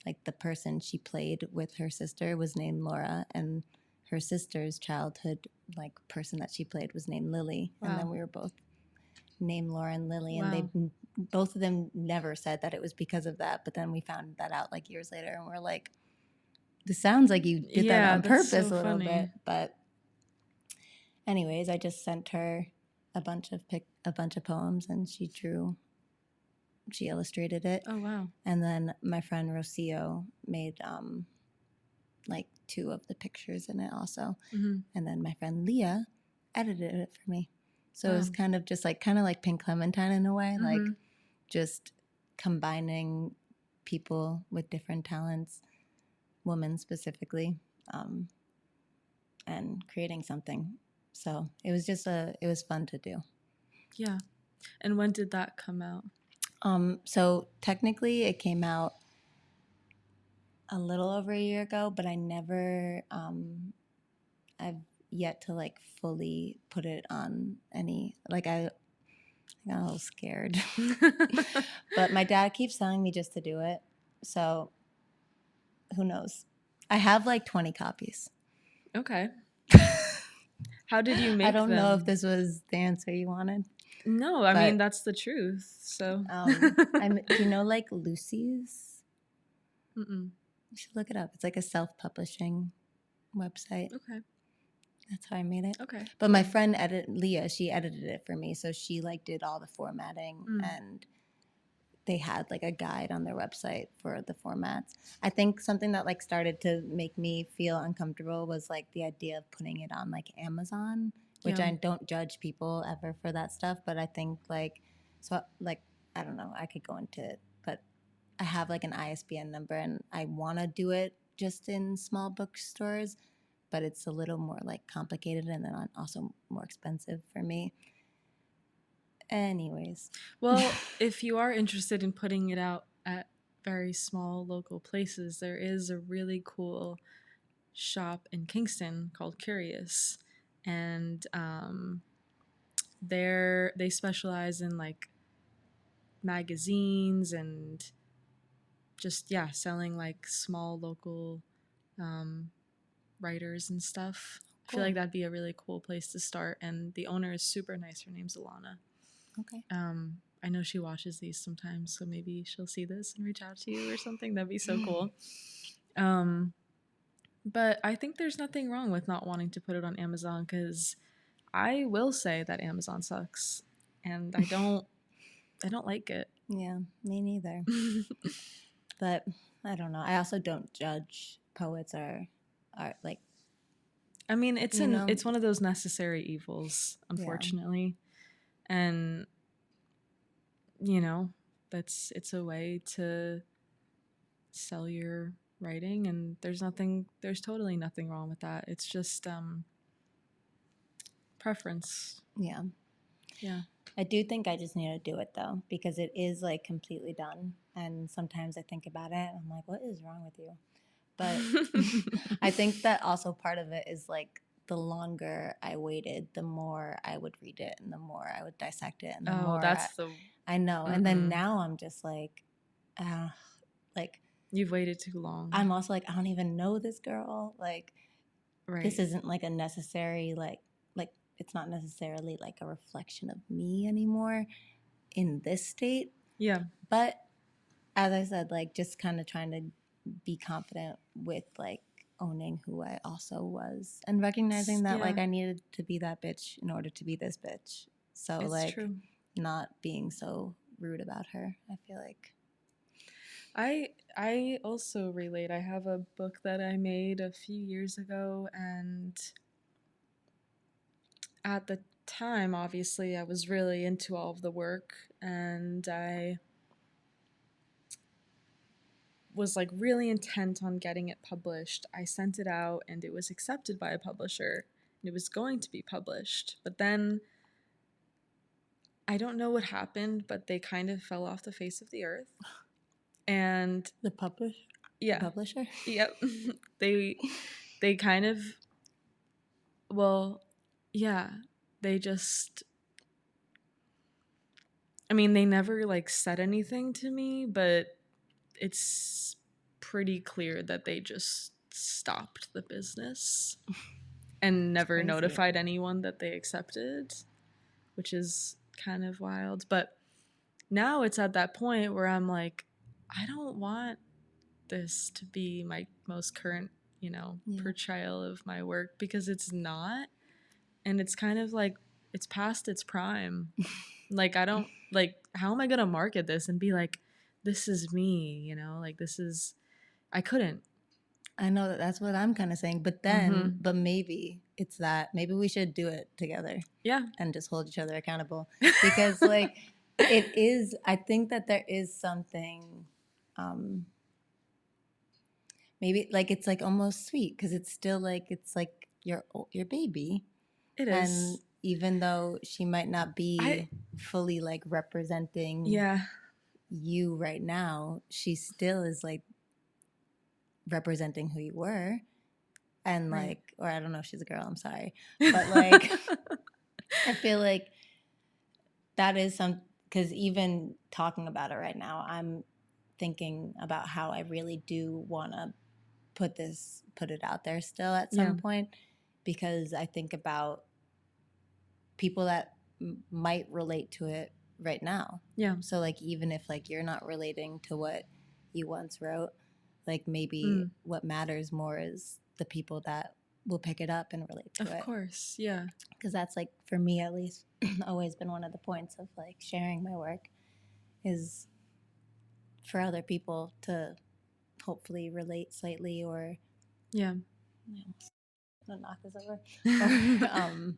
like, the person she played with her sister was named Laura, and her sister's childhood, like, person that she played was named Lily. And then we were both named Laura and Lily, and they both of them never said that it was because of that, but then we found that out like years later, and we're like, this sounds like you did that on purpose a little bit. But anyways, I just sent her a bunch of poems, and she illustrated it. Oh wow. And then my friend Rocio made like 2 of the pictures in it also. And then my friend Leah edited it for me. So it was kind of just like, Pink Clementine in a way, like, just combining people with different talents, women specifically, and creating something. So it was fun to do. Yeah. And when did that come out? So technically it came out a little over a year ago, but I never, yet to like fully put it on any, like I got a little scared. But my dad keeps telling me just to do it. So who knows? I have like 20 copies. Okay. How did you I make don't know if them? this was the answer you wanted. No, I mean But that's the truth. So. do you know like Lucy's? Mm-mm. You should look it up. It's like a self-publishing website. Okay. That's how I made it. Okay. But my friend Leah, she edited it for me. So she like did all the formatting and they had like a guide on their website for the formats. I think something that like started to make me feel uncomfortable was like the idea of putting it on like Amazon, which Yeah. I don't judge people ever for that stuff, but I think like, so like, I don't know, I could go into it, but I have like an ISBN number and I want to do it just in small bookstores, but it's a little more like complicated and then also more expensive for me. Anyways. Well, if you are interested in putting it out at very small local places, there is a really cool shop in Kingston called Curious, and they specialize in like magazines and just selling like small local writers and stuff. I feel like that'd be a really cool place to start, and the owner is super nice. Her name's Alana. Okay. I know she watches these sometimes, so maybe she'll see this and reach out to you or something. That'd be so cool. But I think there's nothing wrong with not wanting to put it on Amazon, because I will say that Amazon sucks, and I don't like it. Yeah, me neither. But I don't know. I also don't judge poets or like. I mean, it's one of those necessary evils, unfortunately, and it's a way to sell your writing, and there's totally nothing wrong with that. It's just preference. Yeah. I do think I just need to do it though, because it is like completely done, and sometimes I think about it and I'm like, what is wrong with you? But I think that also part of it is like the longer I waited, the more I would read it and the more I would dissect it and the more I know. And then now I'm just like you've waited too long. I'm also like, I don't even know this girl. Like, this isn't like a necessary like it's not necessarily like a reflection of me anymore in this state. Yeah. But as I said, like just kind of trying to be confident with like owning who I also was and recognizing that like I needed to be that bitch in order to be this bitch. So it's like true. Not being so rude about her, I feel like. I also relate. I have a book that I made a few years ago, and at the time, obviously, I was really into all of the work, and I was like really intent on getting it published. I sent it out and it was accepted by a publisher, and it was going to be published. But then I don't know what happened, but they kind of fell off the face of the earth. And the publisher? Yeah. The publisher? Yep. They kind of, well, yeah, they just, I mean, they never like said anything to me, but it's pretty clear that they just stopped the business and never notified anyone that they accepted, which is kind of wild. But now it's at that point where I'm like, I don't want this to be my most current, portrayal of my work, because it's not. And it's kind of like, it's past its prime. Like, I don't, like, how am I going to market this and be like, this is me, like, this is, I couldn't. I know that's what I'm kind of saying, but then, but maybe it's that, maybe we should do it together. Yeah. And just hold each other accountable. Because, like, it is, I think that there is something, maybe, like, it's, like, almost sweet, because it's still, like, it's, like, your baby. It is. And even though she might not be fully, like, representing you right now, she still is, like, representing who you were. And Right. like, or I don't know if she's a girl, I'm sorry. But like, I feel like that is because even talking about it right now, I'm thinking about how I really do want to put it out there still at Yeah. some point, because I think about people that might relate to it right now. Yeah. So like, even if like you're not relating to what you once wrote, like maybe what matters more is the people that will pick it up and relate to Of it. course. Yeah. Because that's like, for me at least, always been one of the points of like sharing my work, is for other people to hopefully relate slightly, or Yeah. the knock is over, or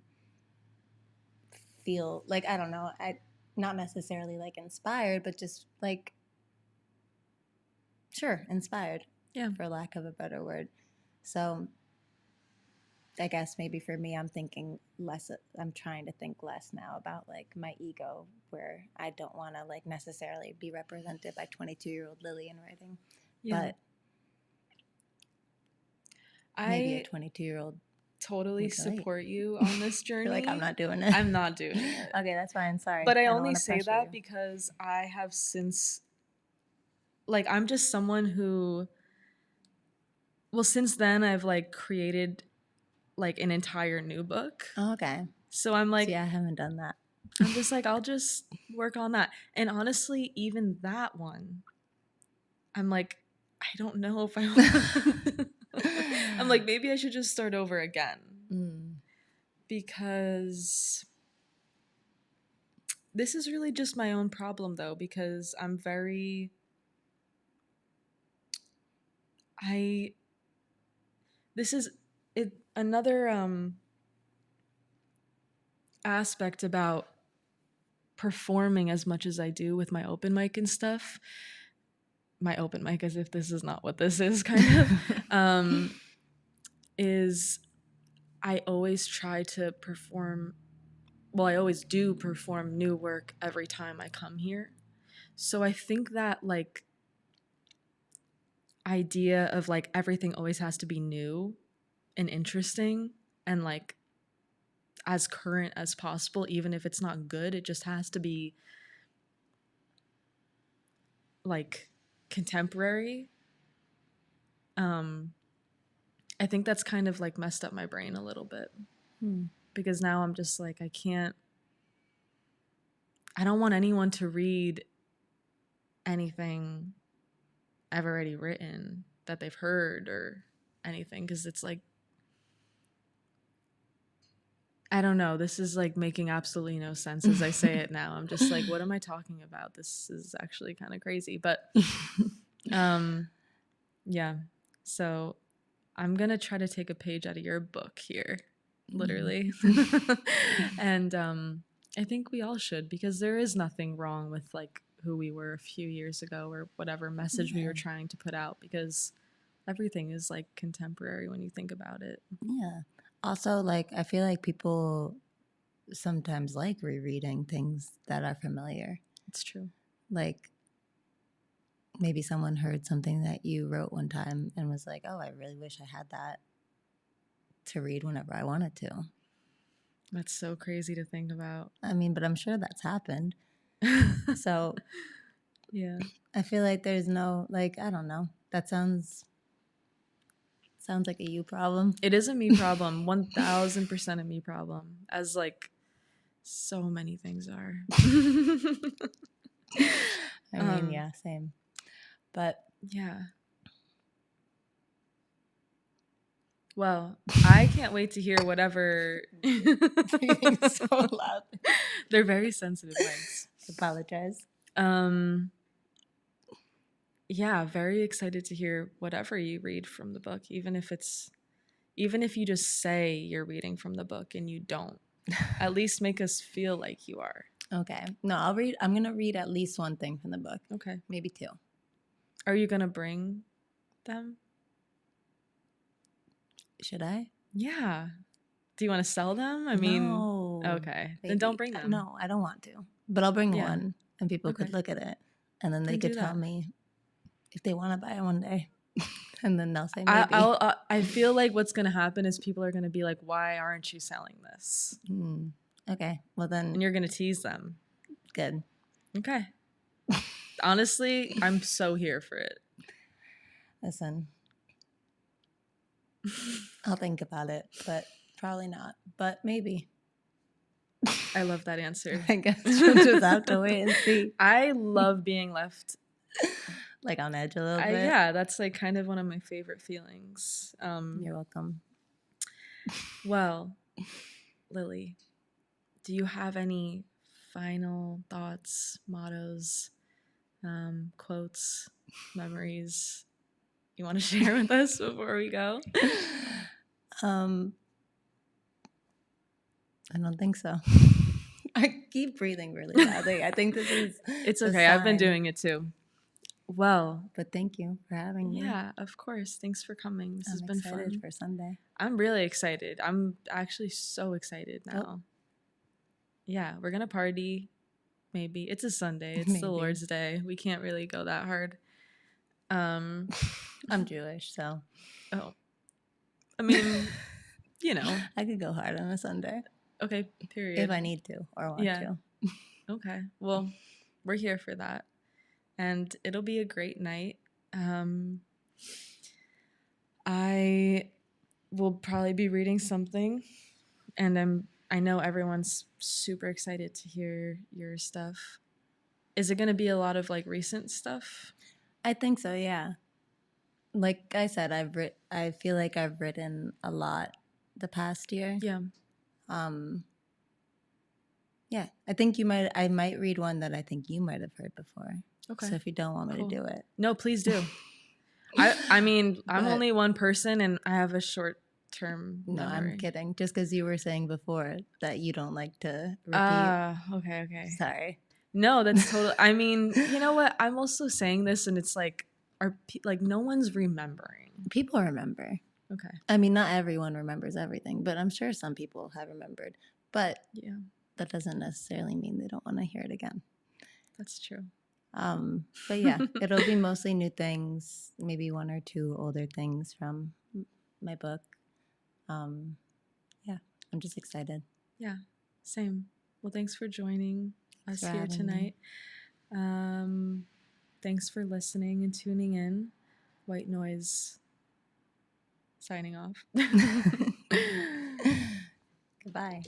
feel like, I don't know, I not necessarily like inspired, but just like, sure, inspired, Yeah. for lack of a better word. So I guess maybe for me, I'm trying to think less now about like my ego, where I don't want to like necessarily be represented by 22-year-old Lily in writing, Yeah. but maybe a I 22-year-old totally would relate. support you on this journey. You're like, I'm not doing it. I'm not doing it. Okay, that's fine. Sorry. But I don't only wanna say pressure that you. because I have since, like, I'm just someone who, well, since then I've like created like an entire new book. Oh, okay. So I'm like, See, I haven't done that. I'm just like, I'll just work on that. And honestly, even that one, I'm like, I don't know if I want. I'm like, maybe I should just start over again. Because this is really just my own problem, though, because I'm very. This is it. Another aspect about performing as much as I do with my open mic and stuff. My open mic, as if this is not what this is, kind of, is I always try to perform. Well, I always do perform new work every time I come here. So I think that like idea of like everything always has to be new and interesting and like as current as possible, even if it's not good, it just has to be like contemporary. I think that's kind of like messed up my brain a little bit. Because now I'm just like, I don't want anyone to read anything I've already written that they've heard or anything, because it's like, I don't know, this is like making absolutely no sense as I say it now. I'm just like, what am I talking about? This is actually kind of crazy. But yeah, so I'm gonna try to take a page out of your book here, literally. And I think we all should, because there is nothing wrong with like who we were a few years ago or whatever message we were trying to put out, because everything is like contemporary when you think about it. Yeah. Also, like, I feel like people sometimes like rereading things that are familiar. It's true. Like, maybe someone heard something that you wrote one time and was like, oh, I really wish I had that to read whenever I wanted to. That's so crazy to think about. I mean, but I'm sure that's happened. So, yeah. I feel like there's no, like, I don't know. That sounds like a you problem. It is a me problem. 1000% a me problem, as like so many things are. I mean, yeah, same. But yeah. Well, I can't wait to hear whatever. breathing so loud. They're very sensitive mics. Apologize. Yeah, very excited to hear whatever you read from the book, even if you just say you're reading from the book and you don't. At least make us feel like you are. Okay. No, I'm going to read at least one thing from the book. Okay. Maybe two. Are you going to bring them? Should I? Yeah. Do you want to sell them? I mean, no. Okay. Baby. Then don't bring them. No, I don't want to. But I'll bring one, and people could look at it, and then they could tell me if they want to buy it one day. And then they'll say maybe. I feel like what's going to happen is people are going to be like, why aren't you selling this? Okay. Well, then. And you're going to tease them. Good. Okay. Honestly, I'm so here for it. Listen, I'll think about it, but probably not. But maybe. I love that answer. I guess we'll just have to wait and see. I love being left like on edge a little bit. Yeah, that's like kind of one of my favorite feelings. You're welcome. Well, Lily, do you have any final thoughts, mottos, quotes, memories you want to share with us before we go? I don't think so. I keep breathing really loudly. I think this is. It's okay. I've been doing it too. Well, but thank you for having me. Yeah, of course. Thanks for coming. This has been fun. I'm excited for Sunday. I'm really excited. I'm actually so excited now. Oh. Yeah, we're gonna party. Maybe it's a Sunday. It's the Lord's Day. We can't really go that hard. I'm Jewish, so. Oh, I mean, you know, I could go hard on a Sunday. Okay, period. If I need to or want to. Okay, well, we're here for that. And it'll be a great night. I will probably be reading something, and I know everyone's super excited to hear your stuff. Is it going to be a lot of like recent stuff? I think so, yeah. Like I said, I feel like I've written a lot the past year. Yeah. Yeah, I might read one that I think you might have heard before. Okay. So if you don't want me to do it. No, please do. I mean, I'm only one person and I have a short-term memory. No, I'm kidding. Just because you were saying before that you don't like to repeat. Okay. Sorry. No, that's totally. I mean, you know what? I'm also saying this and it's like, no one's remembering. People remember. Okay. I mean, not everyone remembers everything, but I'm sure some people have remembered. But yeah, that doesn't necessarily mean they don't want to hear it again. That's true. But yeah, it'll be mostly new things, maybe one or two older things from my book. Yeah, I'm just excited. Yeah, same. Well, thanks for joining us here tonight. Thanks for listening and tuning in. White Noise signing off. Goodbye.